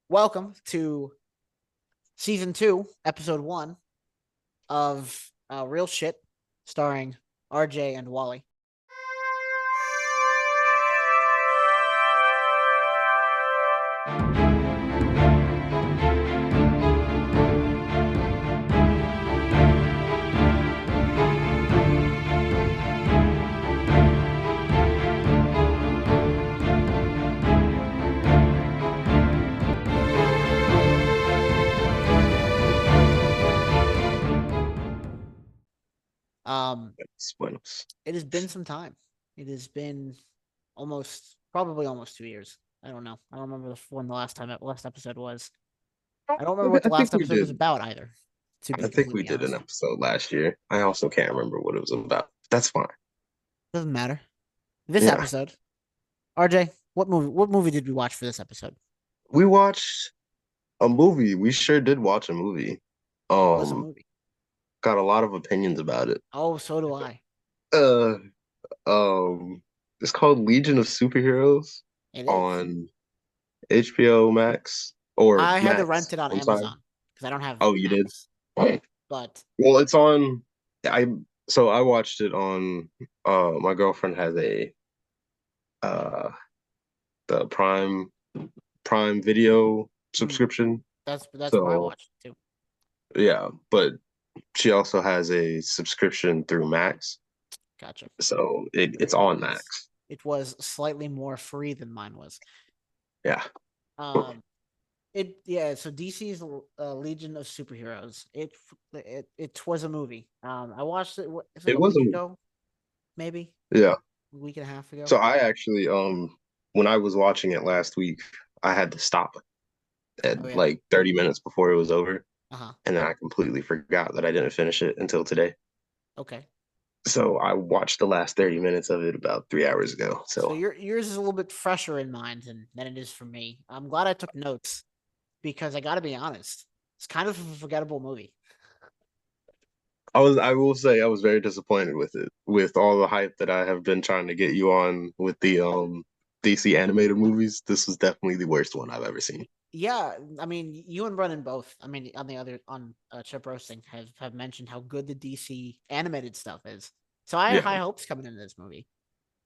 Welcome to season 2, episode 1 of Real Shit, starring RJ and Wally. Um, Buenos. it has been some time. It has been probably almost 2 years. I don't know. I don't remember when the last episode was. I don't remember what the I think last we episode was did. about either, to I be think we completely did an honest. episode last year. I also can't remember what it was about. That's fine. Doesn't matter. This Yeah, episode, RJ, what movie did we watch for this episode? we watched a movie. We sure did watch a movie. What was the Um, movie? got a lot of opinions about it. Oh, so do I. Uh, it's called Legion of Superheroes It is. on HBO Max or I had to rent Max. it on I'm sorry. Amazon because I don't have Oh, you did? Max. But Well, it's on. I so I watched it on. My girlfriend has a uh the Prime Video mm, subscription. that's where I So watched it too. yeah, but she also has a subscription through Max. Gotcha. So it's It on was Max. it was slightly more free than mine was. Yeah. Um, it yeah. So DC's Legion of Superheroes. It was a movie. I watched it. It was like It a week wasn't. ago, maybe Yeah. a week and a half ago. So I actually when I was watching it last week, I had to stop Oh at yeah. like 30 minutes before it was over, Uh-huh. and then I completely forgot that I didn't finish it until today. Okay. So I watched the last 30 minutes of it about 3 hours ago. So So yours is a little bit fresher in mind than it is for me. I'm glad I took notes because I got to be honest, it's kind of a forgettable movie. I will say I was very disappointed with it, with all the hype that I have been trying to get you on with the DC animated movies. This was definitely the worst one I've ever seen. Yeah, I mean, you and Brennan both. I mean, on the other on Chip Roasting have mentioned how good the DC animated stuff is. So I had Yeah. high hopes coming into this movie,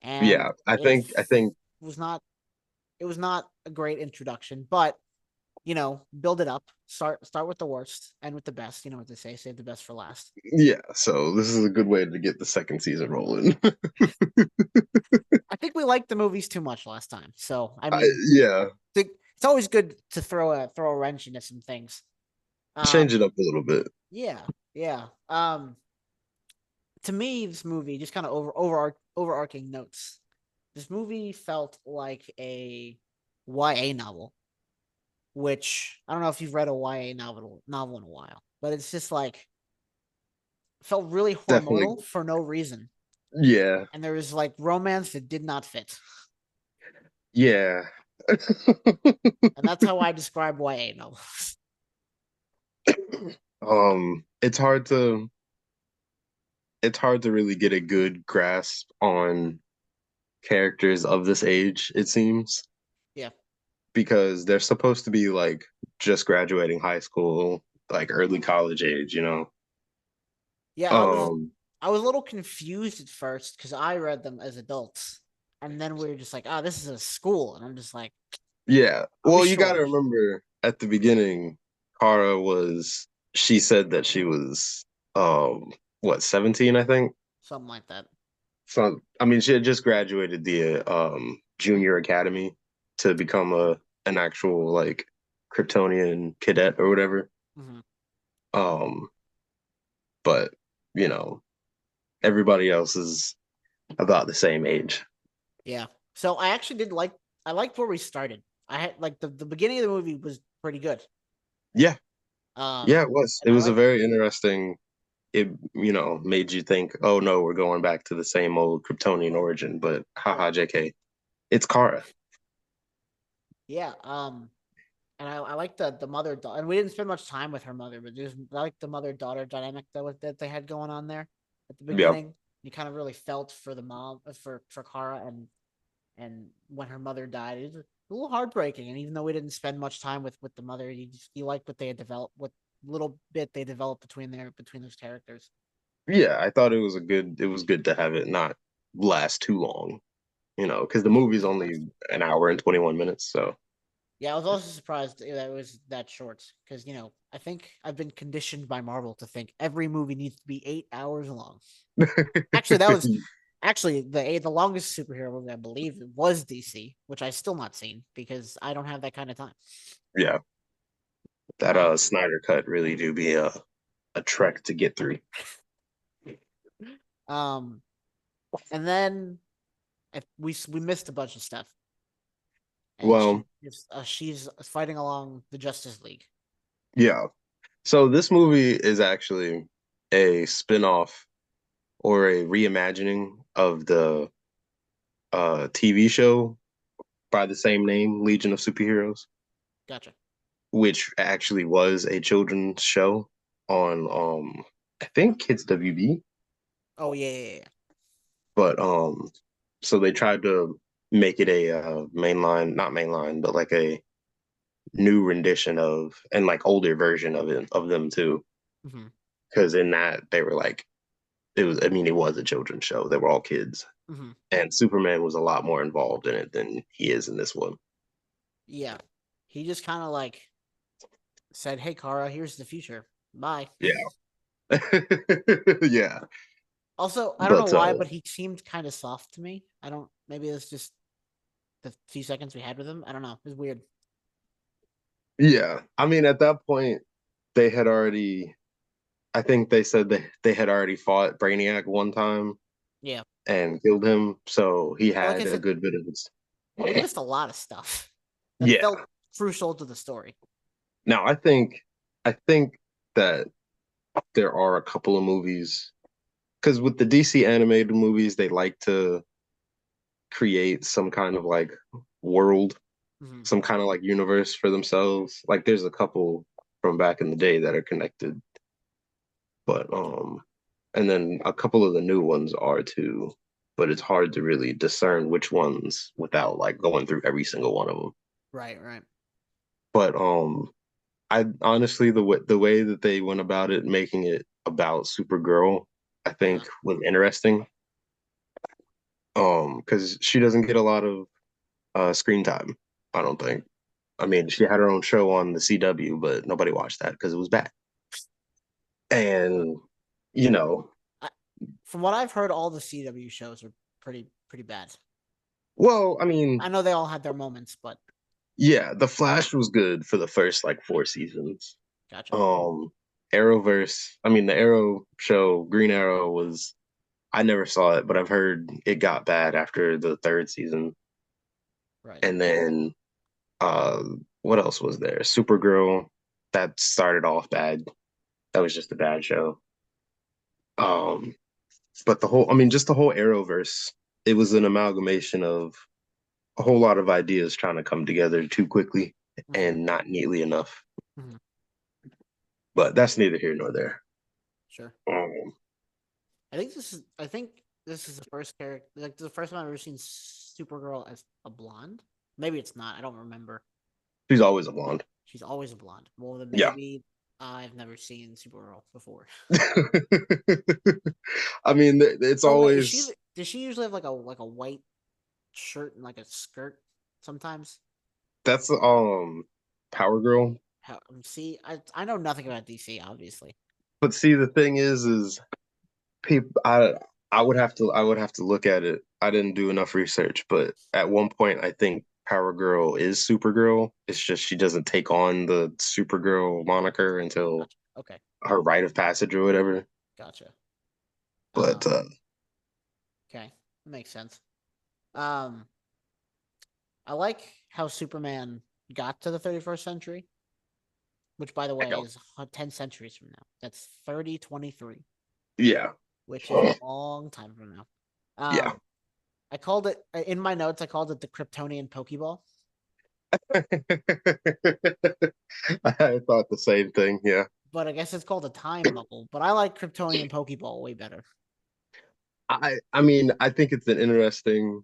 and Yeah. I think was not it was not a great introduction, but build it up. Start with the worst, and with the best. You know what they say: save the best for last. yeah, so this is a good way to get the second season rolling. I think we liked the movies too much last time, so I I, mean, yeah, it's always good to throw a wrench into some things. change Um, it up a little bit. yeah, yeah. To me, this movie just kind of overarching notes. This movie felt like a YA novel, which I don't know if you've read a YA novel in a while, but it's just like felt really Definitely. hormonal for no reason, Yeah. and there was like romance that did not fit, Yeah. and that's how I describe YA novels. It's hard to really get a good grasp on characters of this age, it seems, Yeah, because they're supposed to be like just graduating high school, like early college age, you know. yeah. Um, I was a little confused at first because I read them as adults, and then we were just like, "Oh, this is a school," and I'm just like, yeah. "Are we Well, you got to sure?" remember at the beginning, Kara was she said that she was what, 17, I think. Something like that. So I mean, she had just graduated the junior academy to become a an actual like Kryptonian cadet or whatever. Hmm. Um, but you know, everybody else is about the same age. Yeah. So I actually did like I liked where we started. I had like the beginning of the movie was pretty good. Yeah, Um yeah, it was. and It I was a like very interesting. It made you think, oh no, we're going back to the same old Kryptonian origin. But haha, JK, it's Kara. yeah, and I like the mother and we didn't spend much time with her mother, but there's I like the mother daughter dynamic that they had going on there at the Yep. beginning. You kind of really felt for the mom for Kara and when her mother died. a little heartbreaking. And even though we didn't spend much time with the mother, you liked what they had developed, what little bit they developed between those characters. Yeah, I thought it was good to have it not last too long, because the movie's Yeah, only an hour and 21 minutes. So yeah. I was also surprised that it was that short because I think I've been conditioned by Marvel to think every movie needs to be 8 hours long. Actually, that was actually the longest superhero movie I believe was DC, which I still not seen because I don't have that kind of time. yeah, that Um, Snyder cut really do be a trek to get through. um, and then we missed a bunch of stuff, and Well, she's fighting along the Justice League. yeah. So this movie is actually a spin-off or a reimagining of the TV show by the same name, Legion of Superheroes, Gotcha. which actually was a children's show on I think Kids WB. Oh yeah, yeah, yeah. But so they tried to make it a mainline, not mainline, but like a new rendition of and like older version of them too. Mm-hmm. Because in that they were like it was, I mean, it was a children's show. They were all kids, Mm-hmm. and Superman was a lot more involved in it than he is in this one. Yeah, he just kind of like said, "Hey, Kara, here's the future. Bye." Yeah, yeah, Also, I don't know but why, but he seemed kind of soft to me. I don't. Maybe it's just the few seconds we had with him. I don't know. It was weird. yeah. I mean, at that point, they had already. I think they said they had already fought Brainiac one time Yeah. and killed him, so he But like I had a said, good bit of his. we missed a lot of stuff that Yeah. felt crucial to the story. Now, I think that there are a couple of movies because with the DC animated movies, they like to create some kind of like world, Mm-hmm. some kind of like universe for themselves. Like there's a couple from back in the day that are connected, but Gotcha. and then a couple of the new ones are too, but it's hard to really discern which ones without like going through every single one of them. Right. Right. But I honestly the way that they went about it, making it about Supergirl, I think Uh-huh. was interesting. Because she doesn't get a lot of screen time. I don't think. I mean, she had her own show on the CW, but nobody watched that because it was bad. Uh, And you know, I, from what I've heard, all the CW shows are pretty bad. well, I mean, I know they all had their moments, but yeah, The Flash was good for the first like 4 seasons. gotcha. Um, Arrowverse, I mean, the Arrow show, Green Arrow was. I never saw it, but I've heard it got bad after the third season. Right. And then uh what else was there? Supergirl, that started off bad. That was just a bad show. Um, but I mean, just the whole Arrowverse, it was an amalgamation of a whole lot of ideas trying to come together too quickly Mm-hmm. and not neatly enough. Mm-hmm. But that's neither here nor there. Sure. Um, I think this is the first character, like the first time I've ever seen Supergirl as a blonde. Maybe it's not. I don't remember. she's always a blonde. She's always a blonde. Well, then Yeah. maybe I've never seen Supergirl before. I mean, it's Oh wait, is she? always Does she usually have like a white shirt and like a skirt sometimes? that's Power Girl. How see? I know nothing about DC, obviously. But see, the thing is people I would have to look at it. I didn't do enough research, but at one point I think Power Girl is Supergirl. It's just she doesn't take on the Supergirl moniker until Gotcha. Okay, her rite of passage or whatever. gotcha. But Okay, that makes sense. Um, I like how Superman got to the 31st century, which by the I way don't. is 10 centuries from now. That's 3023, Yeah. which is a long time from now. Yeah. I called it in my notes. I called it the Kryptonian Pokeball, I thought the same thing. Yeah. but I guess it's called a time bubble. But I like Kryptonian Pokeball way better. I mean, I think it's an interesting.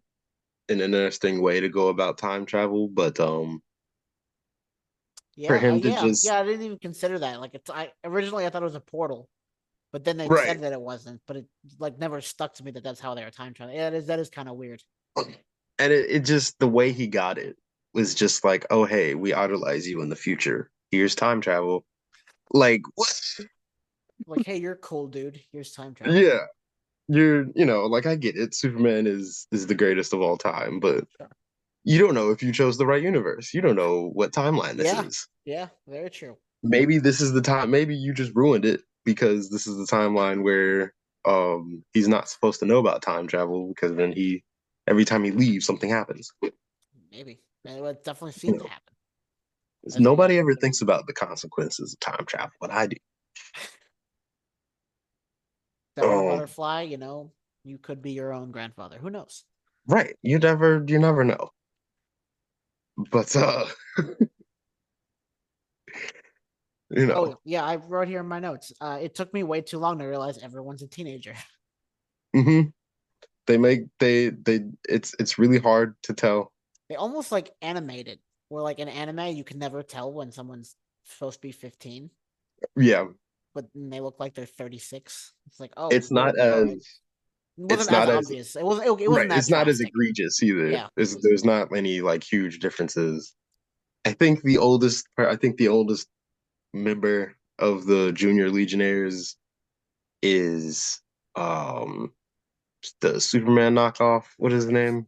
an interesting way to go about time travel, but for Yeah, him to yeah, just yeah. I didn't even consider that. Like, it's I originally I thought it was a portal, but then they right, said that it wasn't. But it like never stuck to me that that's how they were time traveling. Yeah, that is kind of weird. and it just the way he got it was just like, oh hey, we idolize you in the future. Here's time travel. Like what? Like, hey, you're cool, dude. Here's time travel. Yeah, like I get it. Superman is the greatest of all time, but Sure. you don't know if you chose the right universe. You don't know what timeline this Yeah, is. yeah, very true. Maybe this is the time. Maybe you just ruined it because this is the timeline where he's not supposed to know about time travel because then he every time he leaves something happens. Maybe it would definitely You seem to know, happen. 'cause As we nobody ever thinks about the consequences of time travel, but I do. Emperor Um, Butterfly, you could be your own grandfather. Who knows? right. You never know. But you know, Oh yeah, I wrote here in my notes. It took me way too long to realize everyone's a teenager. hmm they it's really hard to tell. They almost like animated, where like in anime you can never tell when someone's supposed to be 15, Yeah, but they look like they're 36. It's like, oh, it's not all right. as It it's wasn't as not as obvious. It wasn't right. that It's not as drastic. egregious either. Yeah. There's not any like huge differences. I think the oldest member of the Junior Legionnaires is um the Superman knockoff. What is his name?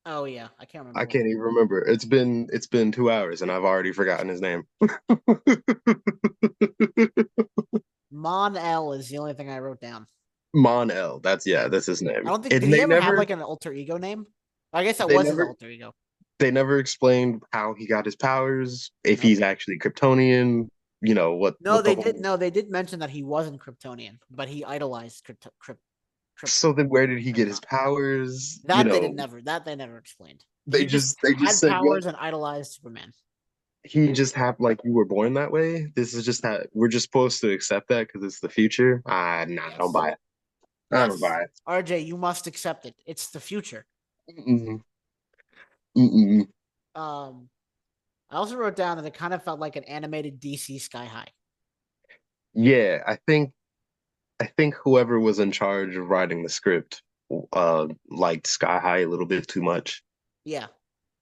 Oh yeah, I can't remember I what his can't even name. remember. It's been 2 hours and I've already forgotten his name. Mon L is the only thing I wrote down. Mon El. That's Yeah. yeah, that's his I name. don't think And did he ever have like an alter ego name? I guess that they was his never alter ego. they never explained how he got his powers, if Nope. he's actually Kryptonian, No, what the they did. whole No, they did mention that he wasn't Kryptonian, but he idolized Kryp- so then where did he get his Krypton. powers? That they never explained. They He just just had said, yep, powers and idolized Superman. he just have like you were born that way. This is just how we're just supposed to accept that because it's the future. Nah, I don't Yes. buy it. I don't Yes. buy it. RJ, you must accept it. It's the future. Mm-mm, mm-mm. Um, I also wrote down that it kind of felt like an animated DC Sky High. Yeah, I think whoever was in charge of writing the script liked Sky High a little bit too much Yeah.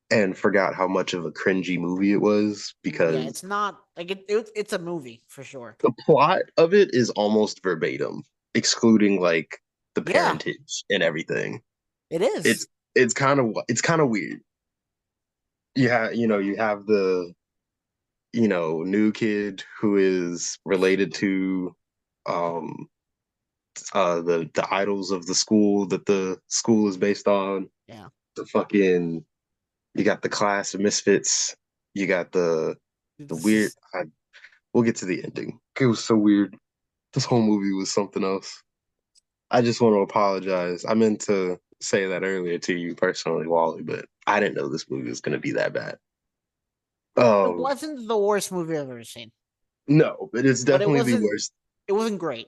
and forgot how much of a cringy movie it was Yeah, because it's not like it's a movie for sure. the plot of it is almost verbatim, excluding like the Yeah, parentage and everything. it It's is. it's kind of weird. You have the new kid who is related to um the idols of the school that the school is based on. Yeah. The fucking you got the class of misfits. You got the This weird. is We'll get to the ending. It was so weird. This whole movie was something else. I just want to apologize. I meant to say that earlier to you personally, Wally, but I didn't know this movie was going to be that bad. it Um, wasn't the worst movie I've ever seen, no, but it's but it definitely the wasn't worst it wasn't great.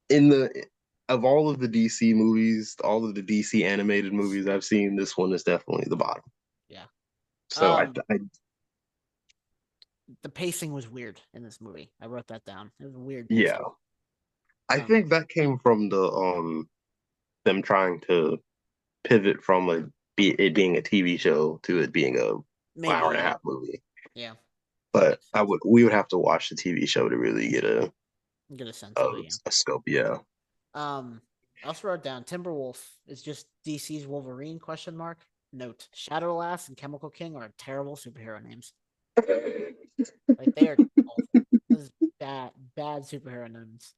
in the of all of the DC movies, all of the DC animated movies I've seen. This one is definitely the bottom. Yeah. So Um the pacing was weird in this movie. I wrote that down. It was weird yeah, pacing. I Um think that came from the them trying to pivot from it being a TV show to it being a maybe hour and a yeah. half movie. Yeah. That But makes sense. we would have to watch the TV show to really get Get a sense a, of it, yeah. a scope. Yeah. I also wrote down Timberwolf is just DC's Wolverine question mark. Note, Shadowlass and Chemical King are terrible superhero names. Like they are awful. This is bad superhero names.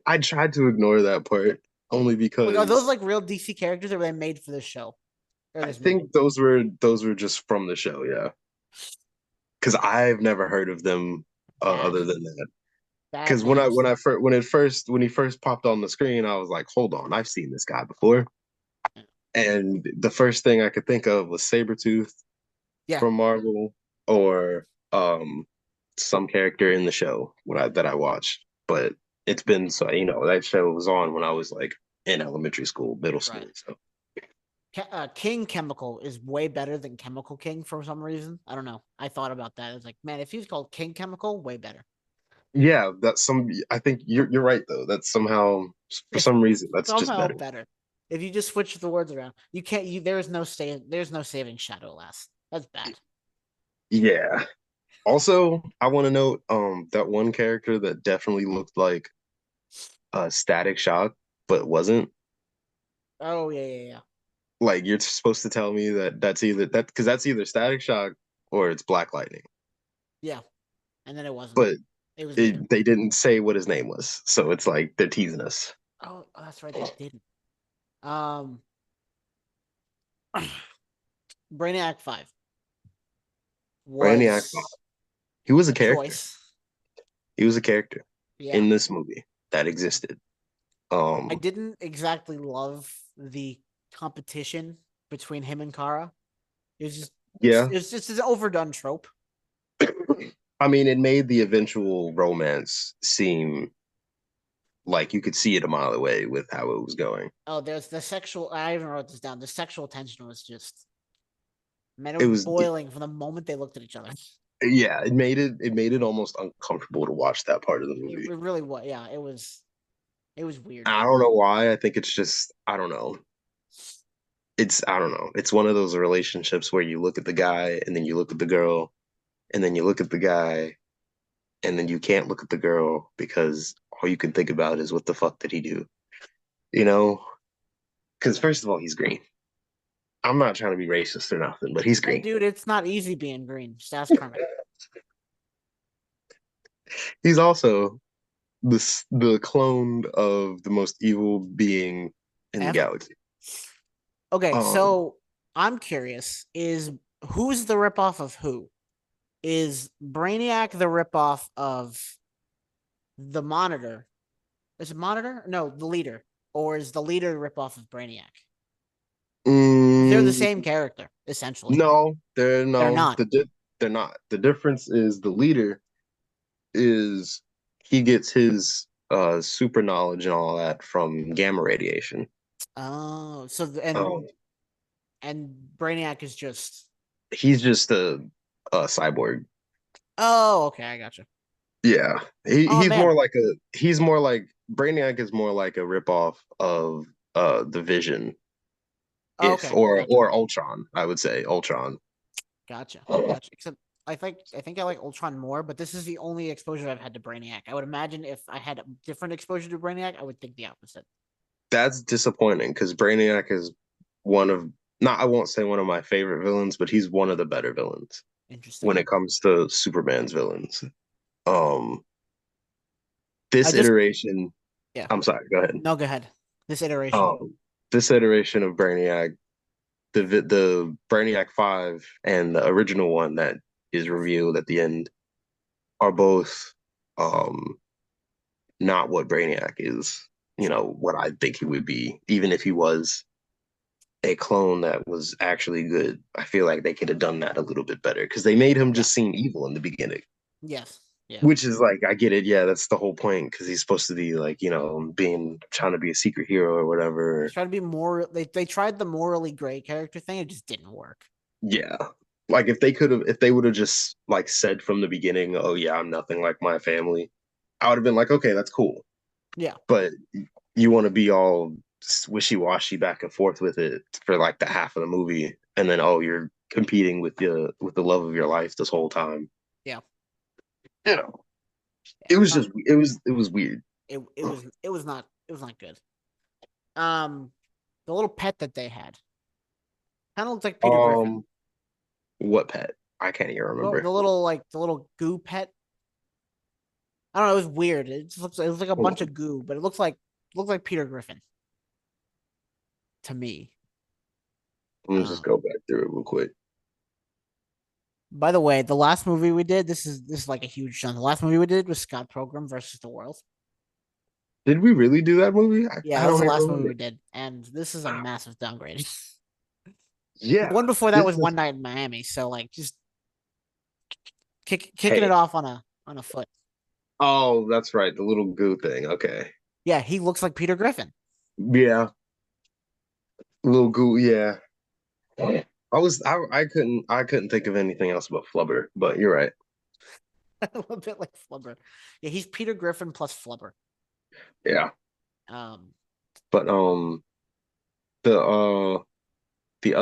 I tried to ignore that part only Like, are those because like real DC characters or were they made for this show or I this movie? think those were just from the show. Yeah, because I've never heard of them Bad, other than that. bad Because when I names. when I first when he first popped on the screen, I was like, hold on, I've seen this guy before. And the first thing I could think of was Sabretooth Yeah, from Marvel or some character in the show that I watched. But it's been so that show was on when I was like in elementary school, middle right. school. So King Chemical is way better than Chemical King for some reason. I don't know. I thought about that. It's like, man, if he was called King Chemical, way better. Yeah, that's some. I think you're right though. That's somehow for some reason that's just Somehow better. better. If you just switch the words around, you can't. You there is no stay. There's no saving Shadow Last. That's bad. Yeah. Also, I want to note that one character that definitely looked like Static Shock, but wasn't. Oh yeah, yeah, yeah, Like you're supposed to tell me that that's either that because that's either Static Shock or it's Black Lightning. yeah. And then it wasn't. But It was neither. they didn't say what his name was, so it's like they're teasing us. Oh, that's right. They didn't. Um, Brainiac 5 Brainiac, was he was a a character. choice. He was a character Yeah. in this movie that existed. I Um, didn't exactly love the competition between him and Kara. It was just yeah. it was just an overdone trope. I mean, it made the eventual romance seem like you could see it a mile away with how it was going. Oh, there's the sexual. I even wrote this down. The sexual tension was just man. It It was was, boiling from the moment they looked at each other. yeah, it made it almost uncomfortable to watch that part of the It movie. really was. Yeah, it was. It was weird. I don't know why. I think it's just I don't know. It's I don't know. It's one of those relationships where you look at the guy and then you look at the girl and then you look at the guy and then you can't look at the girl because all you can think about is what the fuck did he do? You know? Because first of all, he's green. I'm not trying to be racist or nothing, but he's Hey, green. dude, it's not easy being green. Just ask Kermit. He's also the clone of the most evil being in the Ever. galaxy. Okay, Um, so I'm curious: is who's the ripoff of who? Is Brainiac the ripoff of the Monitor? Is it Monitor? No, the Leader, or is the Leader the ripoff of Brainiac? Because they're the mm, same character essentially. no, they're They're no, not. they're not. The difference is the leader is he gets his super knowledge and all that from gamma radiation. Oh, Um, and Brainiac is just. he's just a cyborg. Oh, okay, I got you. Yeah, Oh man. he's more like Brainiac is more like a ripoff of the Vision, Oh, if okay, gotcha, or Ultron. I would say Ultron. gotcha. Except I think I like Ultron more, but this is the only exposure I've had to Brainiac. I would imagine if I had a different exposure to Brainiac, I would think the opposite. That's disappointing because Brainiac is one of not I won't say one of my favorite villains, but he's one of the better villains Interesting. when it comes to Superman's villains. Um, I this just iteration, yeah. I'm sorry, go ahead. No, go ahead. This iteration. This iteration of Brainiac, the Brainiac 5 and the original one that is revealed at the end are both um not what Brainiac is, Sure. what I think he would be, even if he was a clone that was actually good. I feel like they could have done that a little bit better because they made him Yeah. just seem evil in the beginning. Yes. Yeah. Which is like, I get it. Yeah, that's the whole point because he's supposed to be like, being trying to be a secret hero or They whatever. tried to be more. They tried the morally gray character thing. It just didn't work. Yeah. Like if they would have just like said from the beginning, oh yeah, I'm nothing like my family, I would have been like, okay, that's cool. Yeah. But you want to be all wishy-washy back and forth with it for like the half of the movie, and then oh, you're competing with the love of your life this whole time. Yeah. You know, Yeah. it It's was not. just it was weird. It was not good. Um, the little pet that they had kind of looked like Peter Griffin. Um, what pet? I can't even Well, remember. the little goo pet. I don't know. It was weird. It looks like a bunch Hold of goo, but it looked like Peter Griffin to me. on. Let me just Um, go back through it real quick. by the way, the last movie we did, this is like a huge chunk. The last movie we did was Scott Pilgrim versus the World. Did we really do that movie? Yeah, I that was don't the even last movie remember. we did, and this is a massive downgrade. The Yeah, one before that this was One is. Night in Miami, so like just kicking it Hey, off on a foot. oh, that's right, the little goo thing. Okay, Yeah, he looks like Peter Griffin. yeah, little goo. Yeah, I couldn't think of anything else but Flubber, but you're right. A little bit like Flubber. Yeah, he's Peter Griffin plus Flubber. Yeah. Um, But the the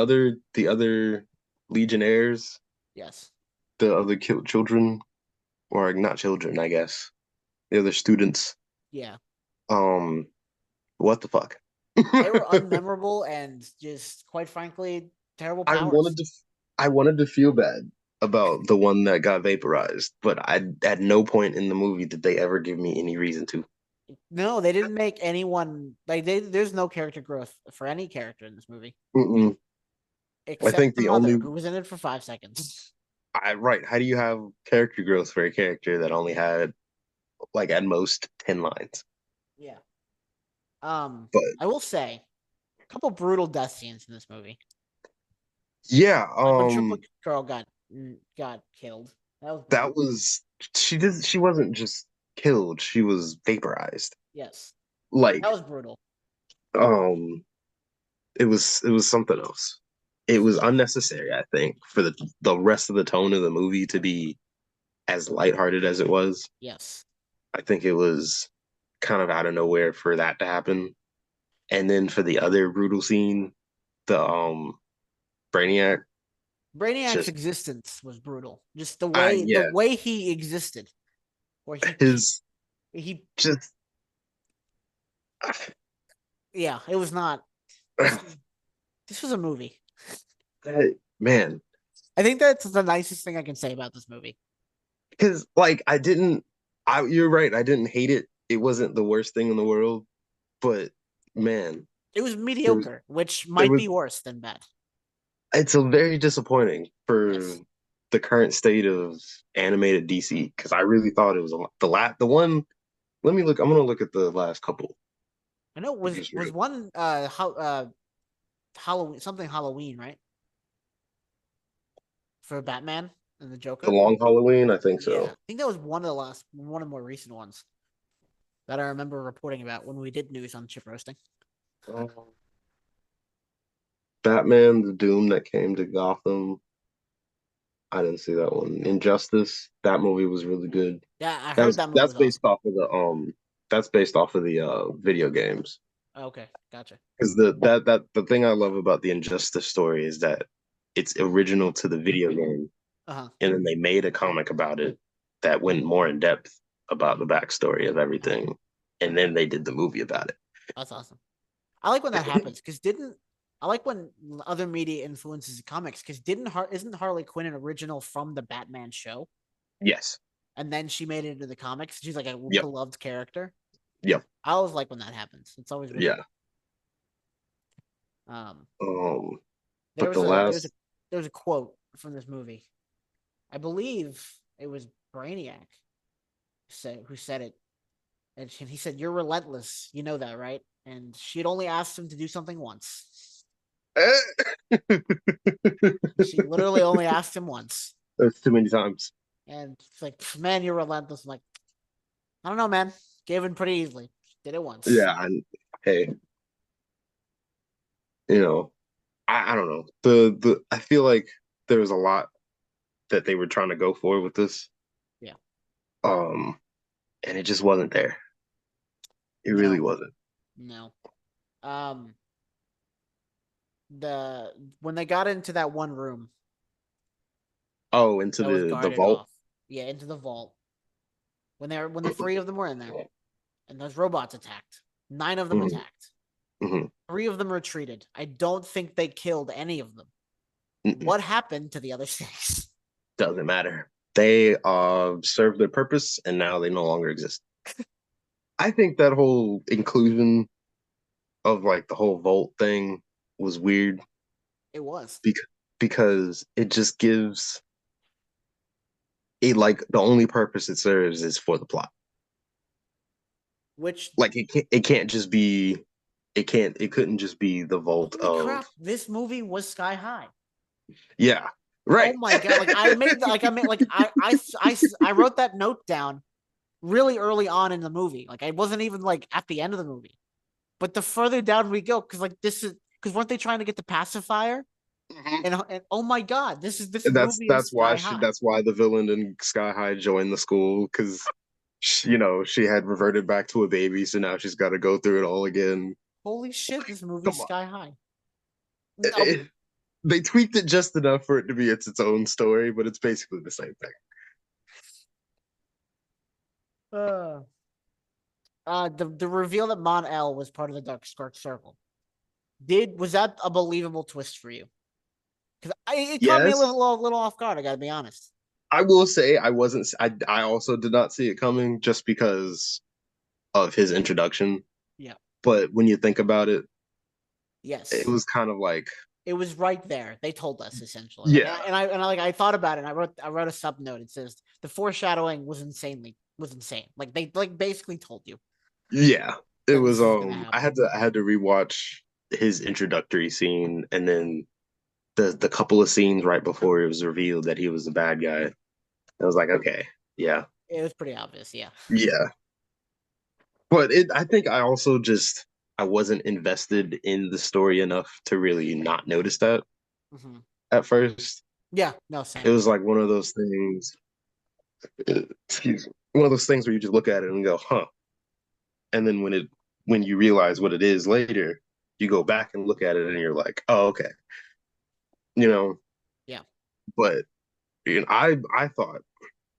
other Legionnaires, yes, the other children, or not children, I guess. The other students. yeah, Um, what the fuck? they were unmemorable and just quite frankly terrible I powers. wanted to I wanted to feel bad about the one that got vaporized, but I at no point in the movie did they ever give me any reason to. No, they didn't make anyone like they. There's no character growth for any character in this movie Mm-mm. I except think the the mother, only who was in it for 5 seconds. right, how do you have character growth for a character that only had like at most 10 lines? Yeah. But I will say a couple brutal death scenes in this movie. yeah, Like when Triplicate Girl got killed. That was brutal. that was she wasn't just killed, she was vaporized. Yes, that Like was brutal. um it was something else. It was unnecessary, I think, for the rest of the tone of the movie to be as lighthearted as it was. Yes, I think it was kind of out of nowhere for that to happen. And then for the other brutal scene, the Brainiac Brainiac's just existence was brutal. Just the yeah, way he existed, where his he just yeah, it was not. This was a movie. man, I think that's the nicest thing I can say about this movie. because like you're right, I didn't hate it. It wasn't the worst thing in the world, but man, It was there was mediocre, which there might was be worse than bad. it's a very disappointing for Yes, the current state of animated DC because I really thought it was the one. Let me look. I'm gonna look at the last couple. I know it Just was real. one Halloween something Halloween, right? For Batman and the The Joker. Long Halloween, I think Yeah, I so. think that was one of the more recent ones that I remember reporting about when we did news on chip roasting. Um, Batman, the Doom that came to Gotham. I didn't see that one. Injustice, that movie was really good. Yeah, I That heard was that movie that's was based awesome. off of the video games. Okay, gotcha. Because the thing I love about the Injustice story is that it's original to the video game, Uh huh. and then they made a comic about it that went more in depth about the backstory of everything, and then they did the movie about it. That's awesome. I like when that happens because didn't I like when other media influences comics because didn't isn't Harley Quinn an original from the Batman show Yes. and then she made it into the comics? She's like a Yep. beloved character. Yep. I always like when that happens. It's always really Yeah. cool. Um, Um, there but was the a there was a last there was a quote from this movie. I believe it was Brainiac who said it, and he said, "You're relentless. You know that, right?" And she had only asked him to do something once. She literally only asked him once, that's too many times. and it's like, "Man, you're relentless." I'm like, I don't know, man. Gave in pretty easily. Did it once. Yeah, and hey, you know, I don't know. The I feel like there was a lot that they were trying to go for with this. Yeah. Um, and it just wasn't there. It really No. wasn't. No. Um. The when they got into that one room Oh, into that was the guarded vault. off, yeah, into the vault when the three of them were in there, and those robots attacked. 9 of them Mhm, attacked. mhm, 3 of them retreated. I don't think they killed any of them. mm-mm. What happened to the other six? Doesn't matter. They served their purpose and now they no longer exist. I think that whole inclusion of like the whole vault thing was weird It was. because it just gives it like the only purpose it serves is for the plot. Which Like it can't just be it couldn't just be the vault holy of crap, this movie was sky high. yeah, Oh right. my god! I wrote that note down really early on in the movie. Like I wasn't even like at the end of the movie. But the further down we go, because like this is because weren't they trying to get the pacifier? Mhm. And oh my god, this And movie is sky high. that's why the villain in Sky High joined the school because she had reverted back to a baby, so now she's got to go through it all again. Holy shit, this movie's Come on. sky high. It- Um, it- they tweaked it just enough for it to be its own story, but it's basically the same thing. uh, the reveal that Mon El was part of the Dark Circle. Was that a believable twist for you? Because it caught me a Yes, little off guard. I gotta be honest. I will say I wasn't. I also did not see it coming just because of his introduction. Yeah. But when you think about it, it Yes. was kind of like, It was right there. They told us essentially. Like, yeah, I thought about it. And I wrote a sub note. It says the foreshadowing was insane. Like they like basically told you yeah. It that was. this is gonna happen. I had to rewatch his introductory scene, and then the couple of scenes right before it was revealed that he was the bad guy. I was like, okay, yeah, It was pretty obvious. Yeah. yeah. But it. I think I also just I wasn't invested in the story enough to really not notice that Hmm. at first. Yeah. No, It same. was like one of those things. Excuse me. One of those things where you just look at it and go, huh. And then when you realize what it is later, you go back and look at it and you're like, oh, okay. You know, Yeah. but I thought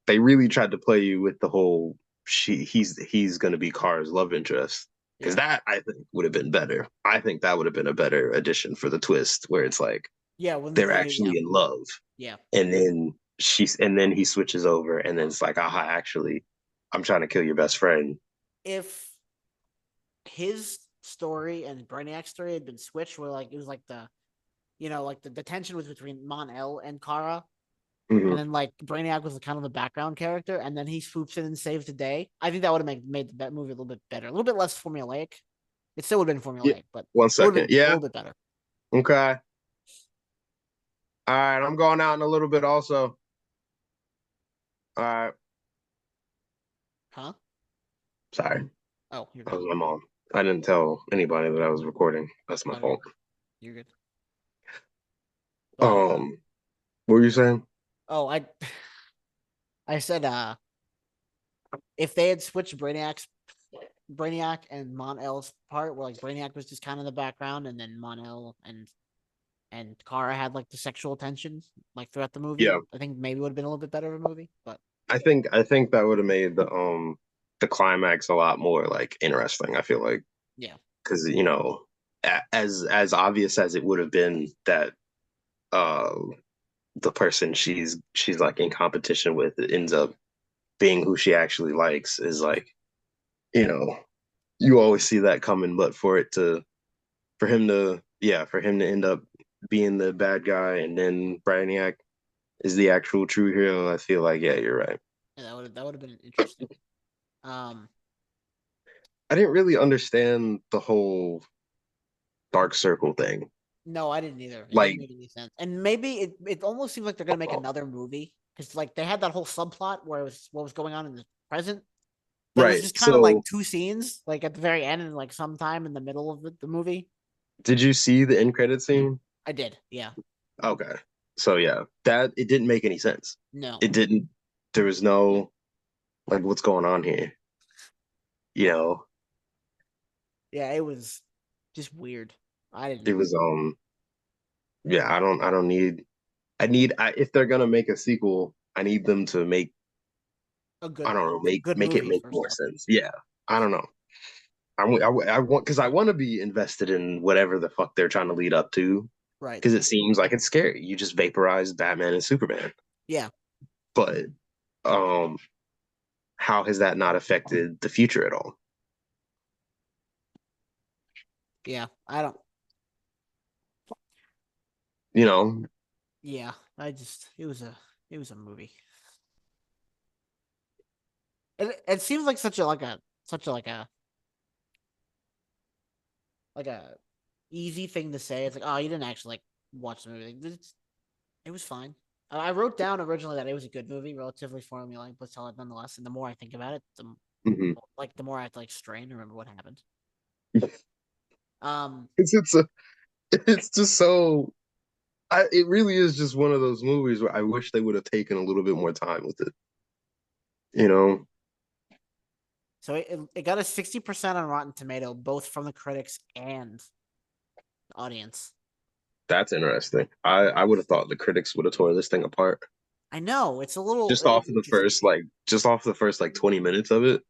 they really tried to play you with the whole he's gonna be Car's love interest. Because Yeah. that I think would have been better. I think that would have been a better addition for the twist where it's like Yeah. they're Yeah. actually in love. Yeah. And then he switches over and then it's like, aha, actually, I'm trying to kill your best friend. If his story and Brainiac's story had been switched, where like it was like like the tension was between Mon El and Kara, and Hmm. then like Brainiac was kind of the background character, and then he swoops in and saves the day. I think that would have made the movie a little bit better, a little bit less formulaic. It still would have been Yeah. formulaic, but One it would have second. been a Yeah. little bit better. Okay. All right. I'm going out in a little bit also. All right. Huh? Sorry. Oh, you're That good. was my mom. I didn't tell anybody that I was recording. That's my Oh, fault. you're good. But Um, what were you saying? oh, I said if they had switched Brainiac and Mon El's part, where like Brainiac was just kind of the background, and then Mon El and Kara had like the sexual tension like throughout the movie. Yeah. I think maybe would have been a little bit better of a movie, but I think that would have made the climax a lot more like interesting, I feel like. yeah, Because, as obvious as it would have been that uh the person she's like in competition with ends up being who she actually likes is like, you know, you always see that coming, but for him to end up being the bad guy and then Brainiac is the actual true hero, I feel like, yeah, you're right. yeah, that would have been interesting. Um, I didn't really understand the whole Dark Circle thing. no, I didn't either. It didn't Like, make any sense, and maybe it almost seems like they're gonna make another movie because like they had that whole subplot where it was what was going on in the present. That was right. just kind of like So, two scenes, like at the very end and like sometime in the middle of the movie. did you see the end credit scene? I did, yeah. Okay. So yeah, that it didn't make any sense. No, It didn't. There was no like what's going on here. You know, yeah, it was just weird. I it didn't was yeah. I don't need. If they're gonna make a sequel, I need them to make. a I good don't know. good Make it movie make first more off. sense. Yeah. I don't know. I want because I want to be invested in whatever the fuck they're trying to lead up to Right. because it seems like it's scary. You just vaporize Batman and Superman, Yeah. but um, how has that not affected the future at all? Yeah. I don't. You know, Yeah. I just. It was a movie. It seems like such a like a easy thing to say. It's like, oh, you didn't actually like watch the movie. It was fine. I wrote down originally that it was a good movie, relatively formulaic, but solid nonetheless. And the more I think about it, mhm. the more I have to like strain to remember what happened. Um, It's it's just so. it really is just one of those movies where I wish they would have taken a little bit more time with it. You know, So it got a 60% on Rotten Tomato, both from the critics and the audience. that's interesting. I would have thought the critics would have tore this thing apart I know it's a little interesting. just off the first like 20 minutes of it.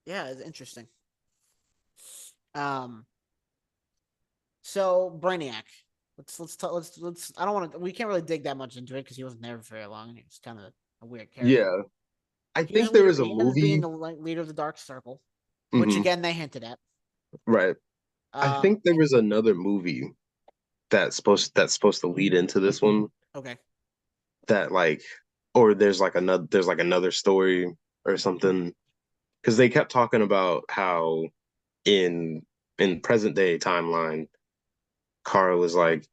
Yeah, it's interesting. Um, so Brainiac. Let's. I don't want to. We can't really dig that much into it because he wasn't there for very long. He was kind of a weird character. Yeah, I He was think there leader. was a He ends up being movie. the leader of the Dark Circle, which Mhm, again they hinted at. right. I Um, think there was another movie that's supposed to lead into this one okay, that like or there's like another story or something because they kept talking about how in present day timeline Kara was like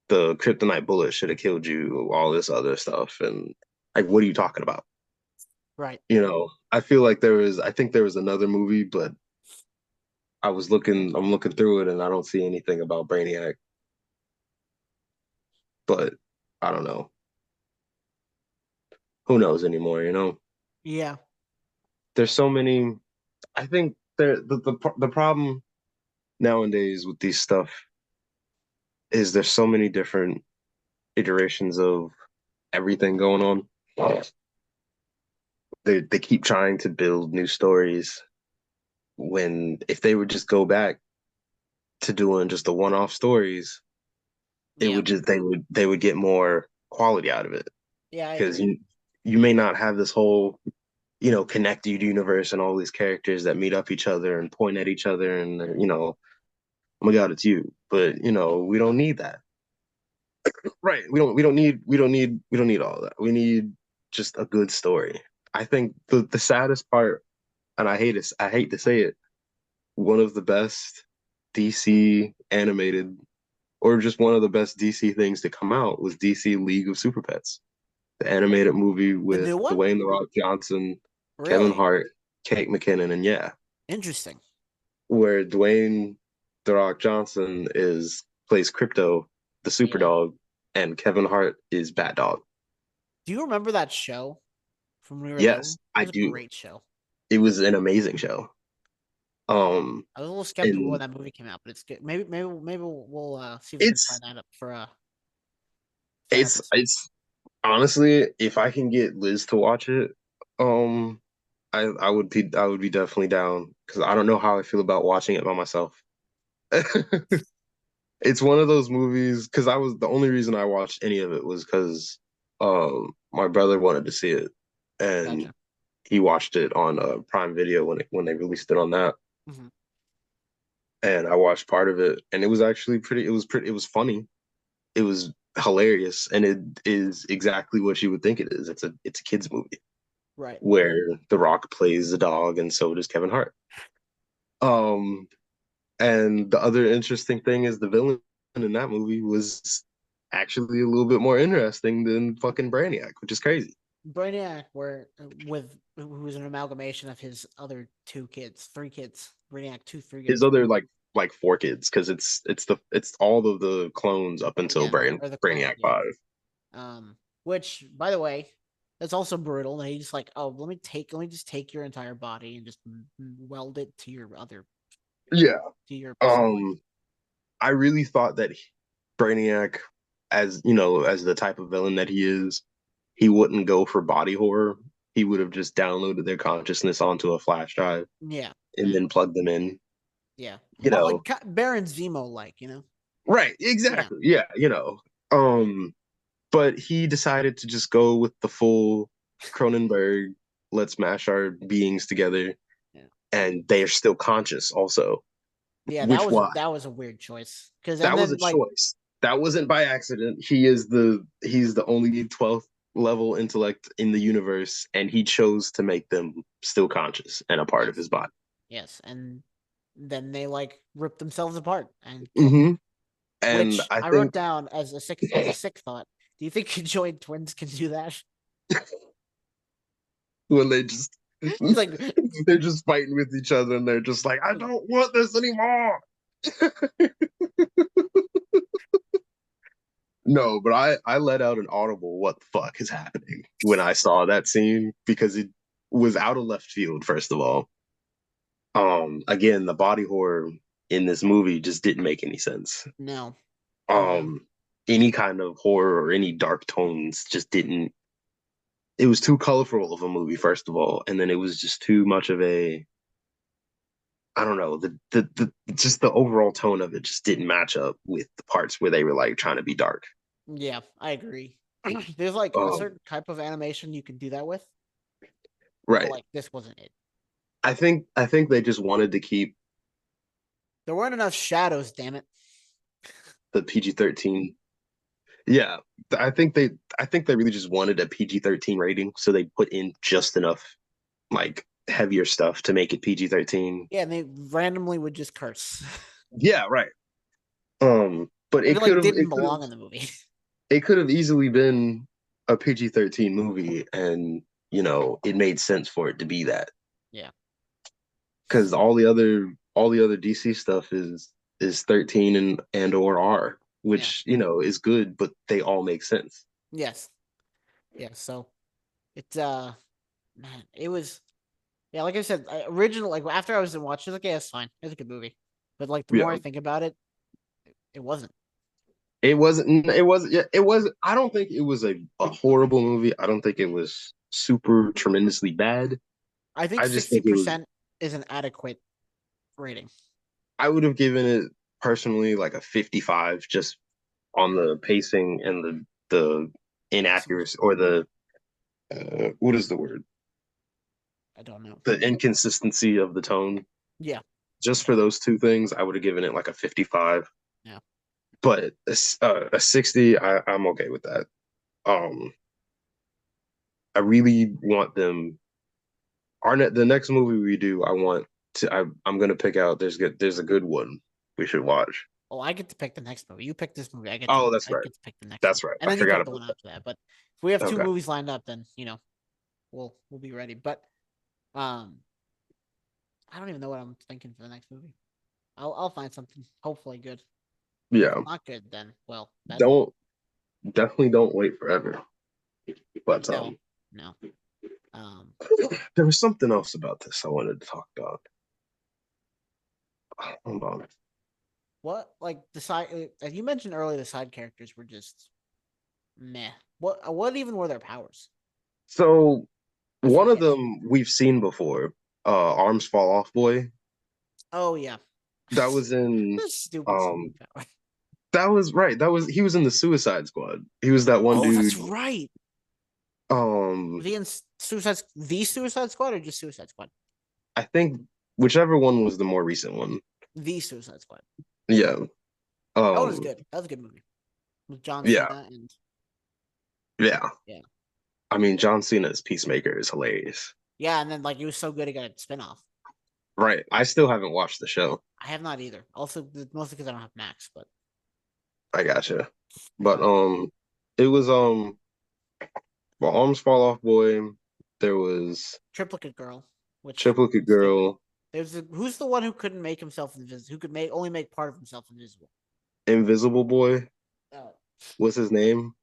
the kryptonite bullet should have killed you, all this other stuff, and like what are you talking about? right. I feel like I think there was another movie, but I'm looking through it and I don't see anything about Brainiac, but I don't know. Who knows anymore, you know? Yeah, There's so many. I think the problem nowadays with these stuff is there's so many different iterations of everything going on. They keep trying to build new stories when if they would just go back to doing just the one-off stories, it yeah, would just they would get more quality out of it yeah. I because agree. you may not have this whole connected universe and all these characters that meet up each other and point at each other and oh my god, it's you. But we don't need that. Right. We don't need all that. We need just a good story. I think the saddest part, and I hate to say it, one of the best DC animated or just one of the best DC things to come out was DC League of Super Pets, the animated movie The with new one, Dwayne The Rock Johnson, Kevin really Hart, Kate McKinnon, and yeah, interesting. where Dwayne The Rock Johnson is plays Crypto, the super Yeah. dog, and Kevin Hart is Bat Dog. Do you remember that show from when we were little? Yes, It I was a do. great show. It was an amazing show. Um, I was a little skeptical when and that movie came out, but it's good. Maybe we'll see if we can find it's that up for a fan episode. it's honestly, if I can get Liz to watch it, um, I would be definitely down because I don't know how I feel about watching it by myself. It's one of those movies because I was the only reason I watched any of it was because my brother wanted to see it and Gotcha. he watched it on Prime Video when they released it on that, Hmm. and I watched part of it, and it was actually it was funny, it was hilarious, and it is exactly what you would think it is. It's a kids movie Right. where The Rock plays the dog, and so does Kevin Hart. Um, and the other interesting thing is the villain in that movie was actually a little bit more interesting than fucking Brainiac, which is crazy. Brainiac, where with who was an amalgamation of his other two kids, three kids. Brainiac two, three His kids. other like four kids because it's all of the clones up until Yeah, or the clones. Brainiac Yeah. 5. Which, by the way, that's also brutal. And he's just like, oh, let me just take your entire body and just weld it to your other Yeah. to your sibling. Um, I really thought that Brainiac, as as the type of villain that he is, he wouldn't go for body horror. He would have just downloaded their consciousness onto a flash drive Yeah, and and then plugged them in. yeah, You like know, Baron Zemo, like. right? Yeah, Exactly. Yeah. But he decided to just go with the full Cronenberg. Let's mash our beings together, yeah, and they are still conscious also. yeah. Which why That was a weird choice. Because and that was a then like choice. That wasn't by accident. He's the only 12th level intellect in the universe, and he chose to make them still conscious and a part of yes, his body. yes, and then they like rip themselves apart and kill them. Hmm. And Which I I wrote think down as a sick thought. Do you think conjoined twins can do that? when they just It's like they're just fighting with each other and they're just like, I don't want this anymore. No, but I let out an audible "what the fuck is happening" when I saw that scene because it was out of left field, first of all. Again, the body horror in this movie just didn't make any sense. No. No. Um, any kind of horror or any dark tones just didn't. It was too colorful of a movie, first of all, and then it was just too much of a. I don't know, the just the overall tone of it just didn't match up with the parts where they were like trying to be dark. Yeah, I agree. There's like a Um, certain type of animation you can do that with, but right. like this wasn't it. I think they just wanted to keep There weren't enough shadows, damn it. the PG-13. Yeah, I think they I think they really just wanted a PG-13 rating, so they put in just enough like heavier stuff to make it PG-13. Yeah, and they randomly would just curse. Yeah, right. But Like it like didn't belong in the movie. it could have easily been a PG-13 movie, and it made sense for it to be that Yeah. because all the other DC stuff is 13 and or R, Yeah. which is good, but they all make sense. Yes. Yeah. So it's man, it was yeah, like I said, original like after I was watching, like, yeah, it's fine. It's a good movie. But like the more Yeah. I think about it, it wasn't. It wasn't yeah, it was I don't think it was a horrible movie. I don't think it was super tremendously bad. I think I just sixty think it was percent is an adequate rating. I would have given it personally like a 55 just on the pacing and the Awesome. inaccuracy or the what is the word? I don't know. The inconsistency of the tone. Yeah. Just for those two things, I would have given it like a 55. Yeah. But a 60, I'm okay with that. Um, I really want them. The next movie we do, I want to. I'm gonna pick out. There's a good one we should watch. Oh, I get to pick the next movie. You pick this movie. Oh, that's I right. get to pick the next one. That's right. And I then you forgot pick the about one that. after that. But if we have two Okay. movies lined up, then we'll be ready. But um I don't even know what I'm thinking for the next movie. I'll find something hopefully good. If Yeah. it's not good, then well, that's Don't Definitely don't wait forever. But no, no. Um there was something else about this I wanted to talk about. Hold on. what like the side as you mentioned earlier, the side characters were just meh. What even were their powers? So I one of forget. them we've seen before, Arms Fall Off Boy. Oh yeah. That was in This stupid um stupid power. that was right. He was in the Suicide Squad. He was that one Oh, that's dude. right. Was Um he in Suicide Squad or just Suicide Squad? I think whichever one was the more recent one. The Suicide Squad. Yeah. That one was Um good. That was a good movie with John yeah. Cena and Yeah. yeah, I mean John Cena's Peacemaker is hilarious. yeah, and then like it was so good it got a spinoff. Right. I still haven't watched the show. I have not either. Also, mostly because I don't have Max, but I gotcha. But um, it was well, Arms Fall Off Boy. There was Triplicate Girl, which Triplicate was stupid. Girl, Who's the one who couldn't make himself invisible? Who could make only make part of himself invisible? Invisible Boy Oh, was his name.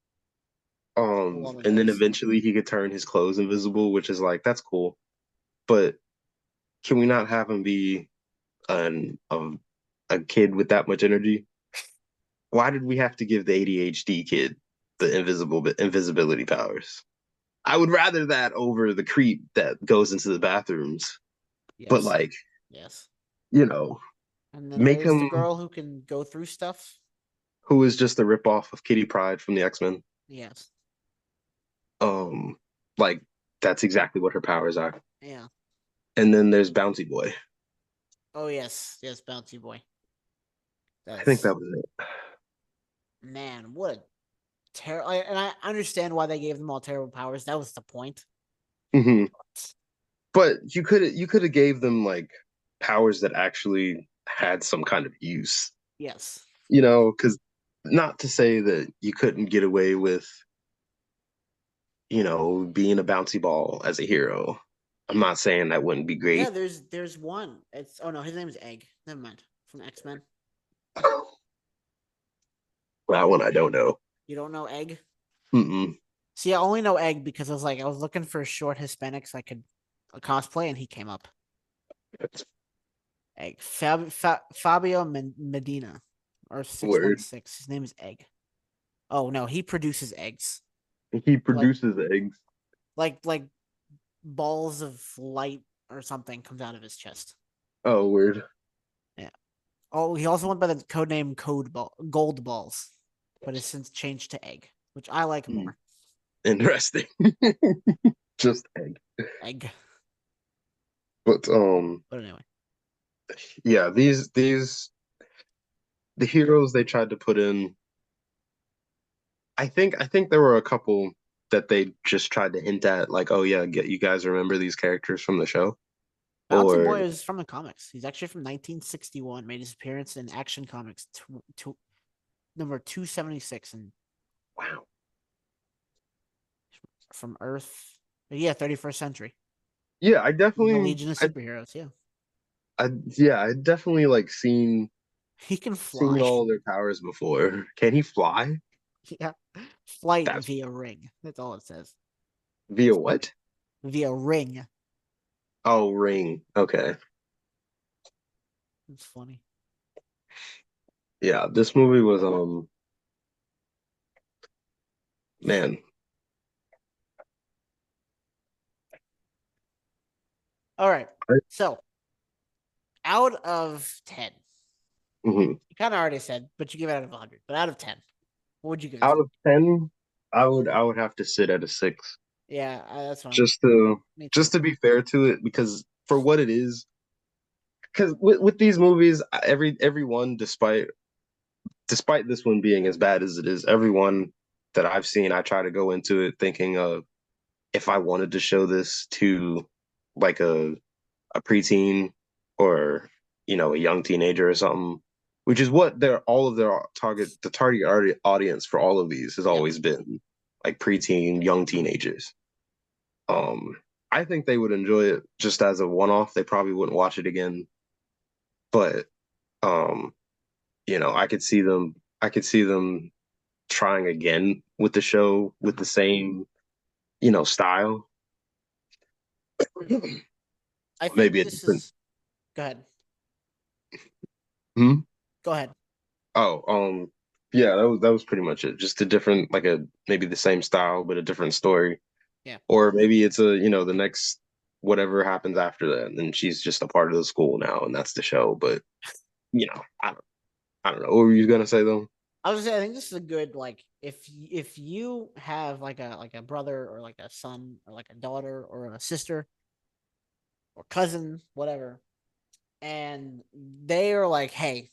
the one with And then those. eventually he could turn his clothes invisible, which is like that's cool. But can we not have him be an a kid with that much energy? Why did we have to give the ADHD kid the invisibility powers? I would rather that over the creep that goes into the bathrooms. But Yes, like, yes. you know, And then make there's the him girl who can go through stuff. who is just a ripoff of Kitty Pryde from the X-Men. Yes, Um, like that's exactly what her powers are. yeah. And then there's Bounty Boy. Oh yes, yes, Bouncy Boy. I think That's that was it. man, what a terrible. And I understand why they gave them all terrible powers. That was the point. Hmm. But you could have gave them like powers that actually had some kind of use. Yes, Because not to say that you couldn't get away with, being a bouncy ball as a hero. I'm not saying that wouldn't be yeah. great. There's one. It's oh no, his name is Egg. Never mind. From X Men. That one I don't know. You don't know Egg? Mm-mm. See, I only know Egg because I was looking for short Hispanics I could cosplay, and he came up. That's Egg. Fabio Medina, or word. 616. His name is Egg. Oh no, he produces eggs. He Like produces eggs. like balls of light or something comes out of his chest. Oh, word. Yeah. Oh, he also went by the code name Gold Balls, but has since changed to Egg, which I like Hmm. more. Interesting. Just egg. Egg. But But anyway. yeah, these the heroes they tried to put in. I think there were a couple that they just tried to hint at, like, oh yeah, get you guys remember these characters from the show, Bouncy or Boy is from the comics. He's actually from 1961. Made his appearance in Action Comics number 276 and wow, from Earth. Yeah, 31st century. yeah, In the Legion of I, Superheroes. Yeah, yeah, I definitely like he can seen fly. all their powers before. Can he fly? Yeah, flight That's via ring. That's all it says. via what? Via ring. Oh, ring. Okay, It's funny. yeah, this movie was man, All right. I, So out of 10, mhm. you kind of already said, but you give it out of 100. But out of 10, what would you give this Out movie? of 10, I would have to sit at a 6. Yeah, that's fine. Just to Me too. just to be fair to it, because for what it is, because with these movies, everyone, despite this one being as bad as it is, everyone that I've seen, I try to go into it thinking of, if I wanted to show this to like a preteen, or a young teenager or something, which is what they're all of their target audience for all of these has Yeah. always been, like preteen, young teenagers. Um, I think they would enjoy it just as a one-off. They probably wouldn't watch it again, but um, I could see them trying again with the show with the Mhm. same, style. I think Maybe a this different. is. Go ahead. Hmm? Go ahead. Oh, yeah, that was pretty much it. Just a different, like a maybe the same style, but a different story. Yeah. Or maybe it's the next whatever happens after that, and she's just a part of the school now, and that's the show. But I don't know. What were you gonna say though? I was saying, I think this is a good if you have like a brother or like a son or like a daughter or a sister or cousin, whatever, and they are like, "Hey,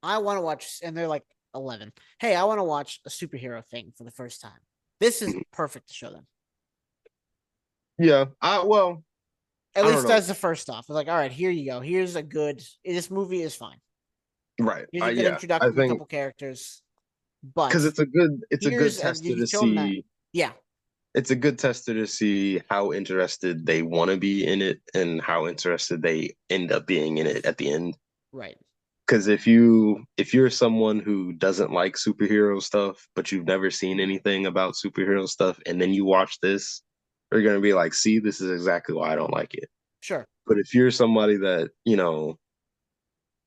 I want to watch," and they're like 11. "Hey, I want to watch a superhero thing for the first time." This is Mhm. perfect to show them. Yeah, well, At I don't least know. that's the first off. It's like, all right, here you go. Here's a good. This movie is fine. Right. Here's a good Yeah, I introduction to a think couple characters, because but it's a good and tester you to show them that. see. Yeah, It's a good tester to see how interested they want to be in it and how interested they end up being in it at the end. right, Because if you're someone who doesn't like superhero stuff, but you've never seen anything about superhero stuff, and then you watch this, you're gonna be like, "See, this is exactly why I don't like it." sure, But if you're somebody that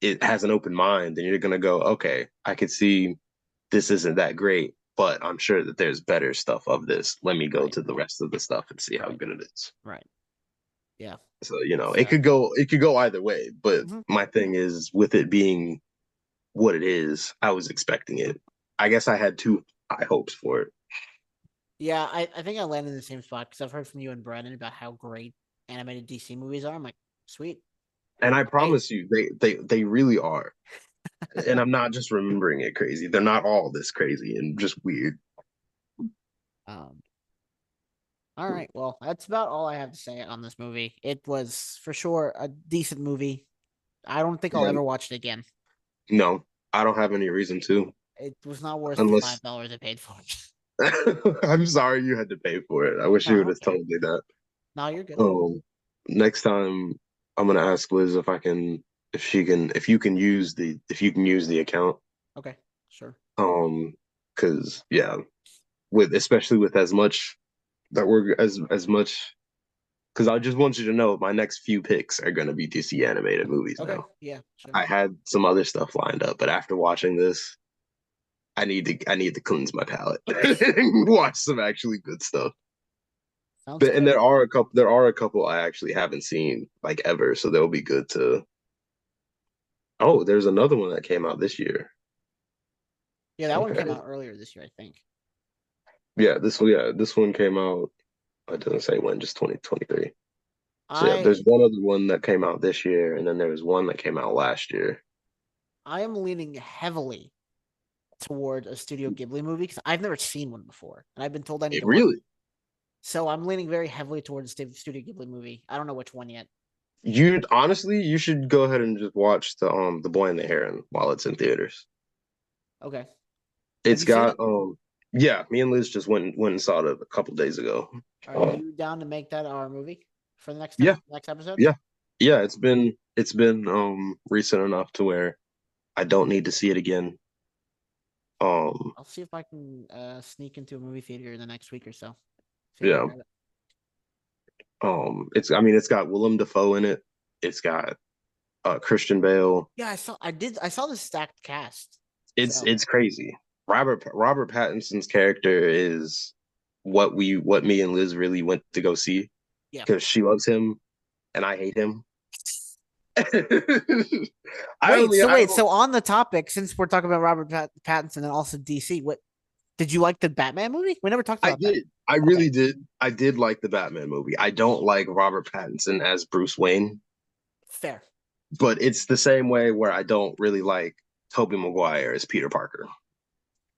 it has an open mind, then you're gonna go, "Okay, I could see this isn't that great, but I'm sure that there's better stuff of this. Let me go right, to the rest of the stuff and see how right, good it is." right. Yeah, So, it fair. could go either way, but Mhm. my thing is, with it being what it is, I was expecting it. I guess I had too high hopes for it. Yeah, I think I landed in the same spot because I've heard from you and Brandon about how great animated DC movies are. I'm like, sweet, And I great. promise you, they really are. And I'm not just remembering it crazy. They're not all this crazy and just weird. Um, all right, well, that's about all I have to say on this movie. It was for sure a decent movie. I don't think I'll Yeah, ever watch it again. no, I don't have any reason to, It was not worth the unless $5 I paid for it. I'm sorry you had to pay for it. I wish No, you I would don't have care. told me that. No, you're good. Next time I'm gonna ask Liz if you can use the account. Okay, sure. Um, because yeah, with especially with as much that we're as much because I just want you to know my next few picks are gonna be DC animated movies Okay. now. Yeah. Sure. I had some other stuff lined up, but after watching this, I need to cleanse my palate and watch some actually good stuff. Sounds But and good. there are a couple I actually haven't seen like ever, so they'll be good to. Oh, there's another one that came out this year. Yeah, that one came Okay. out earlier this year, I think. Yeah, this one came out. It doesn't say when, just 2023. So yeah, I there's one other one that came out this year, and then there was one that came out last year. I am leaning heavily toward a Studio Ghibli movie because I've never seen one before, and I've been told I need It to watch. really, So I'm leaning very heavily towards the Studio Ghibli movie. I don't know which one yet. you honestly, you should go ahead and just watch the Boy and the Heron while it's in theaters. Okay. Have It's you seen it? got yeah, me and Liz just went and saw it a couple days ago. Are you down to make that our movie for the Yeah, next episode? yeah, yeah. It's been recent enough to where I don't need to see it again. Um, I'll see if I can sneak into a movie theater in the next week or so. See if I can yeah. grab it. It's got Willem Dafoe in it. It's got Christian Bale. Yeah, I saw the stacked cast. It's So it's crazy. Robert Pattinson's character is what me and Liz really went to go see yeah. because she loves him and I hate him. I Wait, only so I wait, don't so on the topic, since we're talking about Pattinson and also DC, what did you like the Batman movie? We never talked I about that. did. I Okay, really did. I did like the Batman movie. I don't like Robert Pattinson as Bruce Wayne, fair. but it's the same way where I don't really like Tobey Maguire as Peter Parker.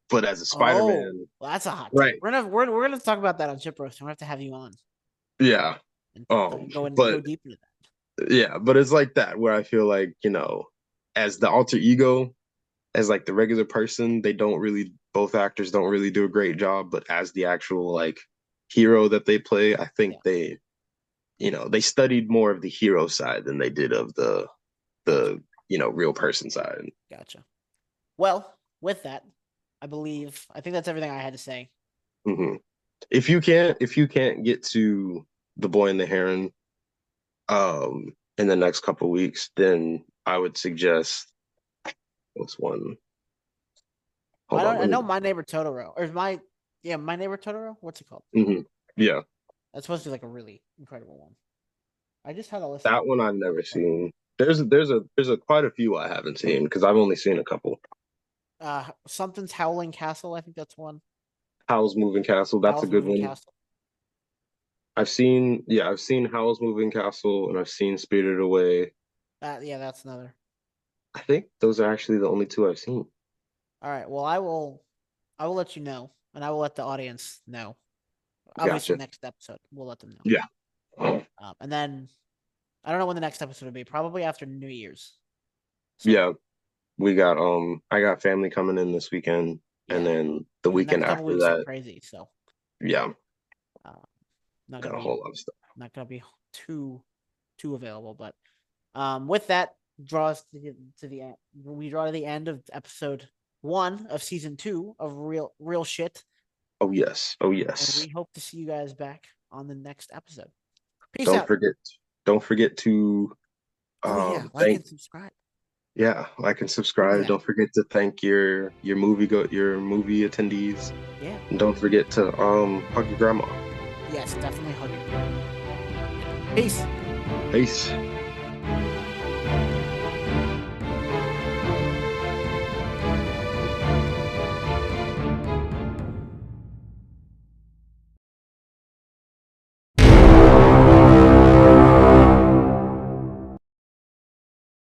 But as a Oh, Spider-Man, well, that's a hot take. right. We're gonna talk about that on Chip Roast. We're gonna have to have you on Yeah. and go But deep into that. yeah, but it's like that where I feel like, as the alter ego, as like the regular person, both actors don't really do a great job, but as the actual like hero that they play, I Yeah, think they studied more of the hero side than they did of the gotcha, the real person side. gotcha. Well, with that, I think that's everything I had to say. Hmm. If you can't get to the Boy and the Heron in the next couple weeks, then I would suggest what's one. Hold on, I let me. know My Neighbor Totoro or My Neighbor Totoro. What's it called? Yeah, That's supposed to be like a really incredible one. I just had a list of that one I've never like seen. There's a quite a few I haven't seen because I've only seen a couple. something's Howling Castle. I think that's one. Howl's Moving Castle, that's a Howl's good Moving one. Castle. I've seen Howl's Moving Castle and I've seen Spirited Away. Yeah, that's another. I think those are actually the only two I've seen. All right. Well, I will let you know, and I will let the audience know. Obviously, Gotcha. next episode we'll let them know. Yeah. And then I don't know when the next episode will be. Probably after New Year's. So Yeah. I got family coming in this weekend and yeah, then the and the weekend next couple after weeks are that, crazy. So yeah, uh, not got gonna a be whole lot of stuff. too available. But with that, draw us to the end. We draw to the end of episode 1 of season 2 of real shit, Oh yes. Oh and yes. we hope to see you guys back on the next episode. Peace Don't out. forget don't forget to Oh yeah, like thank and subscribe. yeah, like and Do subscribe. that. Don't forget to thank your movie attendees. Yeah. And don't forget to hug your grandma. Yes, definitely hug it. Peace. Peace.